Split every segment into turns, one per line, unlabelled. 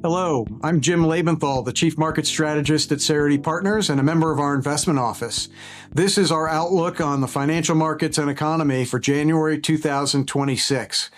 Hello, I'm Jim Lebenthal, the Chief Market Strategist at Cerity Partners and a member of our investment office. This is our outlook on the financial markets and economy for January 2026.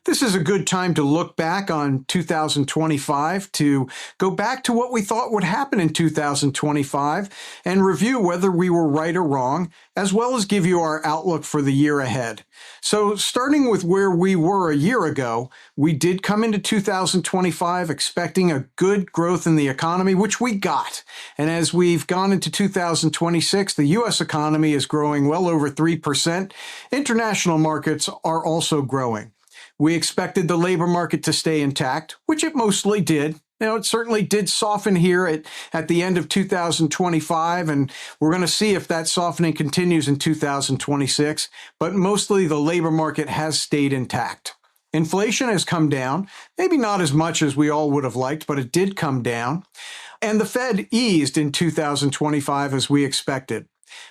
This is a good time to look back on 2025, to go back to what we thought would happen in 2025 and review whether we were right or wrong, as well as give you our outlook for the year ahead. So starting with where we were a year ago, we did come into 2025 expecting a good growth in the economy, which we got. And as we've gone into 2026, the U.S. economy is growing well over 3%. International markets are also growing. We expected the labor market to stay intact, which it mostly did. Now, it certainly did soften here at the end of 2025, and we're going to see if that softening continues in 2026, but mostly the labor market has stayed intact. Inflation has come down, maybe not as much as we all would have liked, but it did come down, and the Fed eased in 2025 as we expected.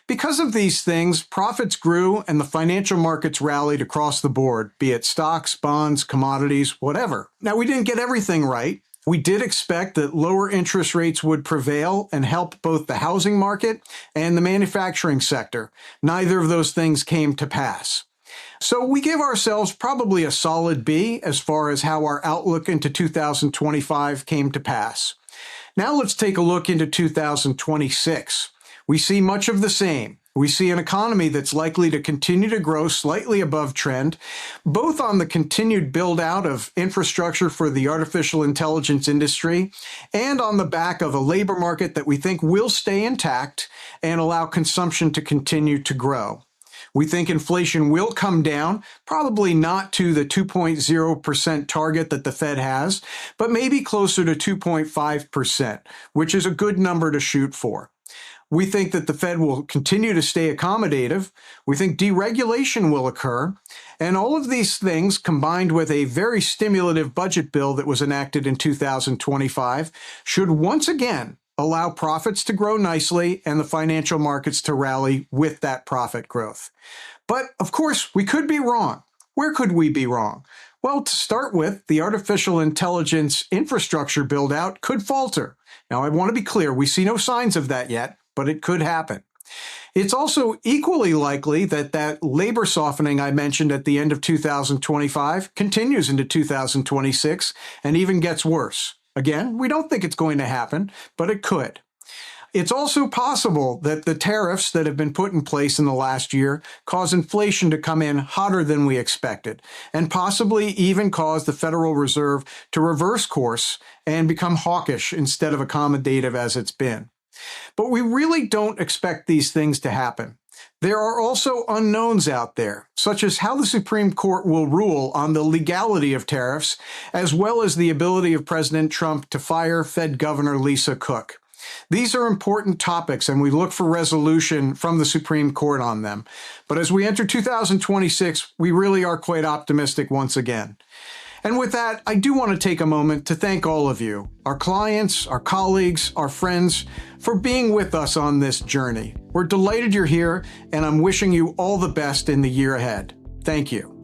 Because of these things, profits grew and the financial markets rallied across the board, be it stocks, bonds, commodities, whatever. Now, we didn't get everything right. We did expect that lower interest rates would prevail and help both the housing market and the manufacturing sector. Neither of those things came to pass. So we give ourselves probably a solid B as far as how our outlook into 2025 came to pass. Now let's take a look into 2026. We see much of the same. We see an economy that's likely to continue to grow slightly above trend, both on the continued build out of infrastructure for the artificial intelligence industry and on the back of a labor market that we think will stay intact and allow consumption to continue to grow. We think inflation will come down, probably not to the 2.0% target that the Fed has, but maybe closer to 2.5%, which is a good number to shoot for. We think that the Fed will continue to stay accommodative. We think deregulation will occur. And all of these things, combined with a very stimulative budget bill that was enacted in 2025, should once again allow profits to grow nicely and the financial markets to rally with that profit growth. But of course, we could be wrong. Where could we be wrong? Well, to start with, the artificial intelligence infrastructure build-out could falter. Now, I want to be clear, we see no signs of that yet, but it could happen. It's also equally likely that that labor softening I mentioned at the end of 2025 continues into 2026 and even gets worse. Again, we don't think it's going to happen, but it could. It's also possible that the tariffs that have been put in place in the last year cause inflation to come in hotter than we expected, and possibly even cause the Federal Reserve to reverse course and become hawkish instead of accommodative as it's been. But we really don't expect these things to happen. There are also unknowns out there, such as how the Supreme Court will rule on the legality of tariffs, as well as the ability of President Trump to fire Fed Governor Lisa Cook. These are important topics, and we look for resolution from the Supreme Court on them. But as we enter 2026, we really are quite optimistic once again. And with that, I do want to take a moment to thank all of you, our clients, our colleagues, our friends, for being with us on this journey. We're delighted you're here, and I'm wishing you all the best in the year ahead. Thank you.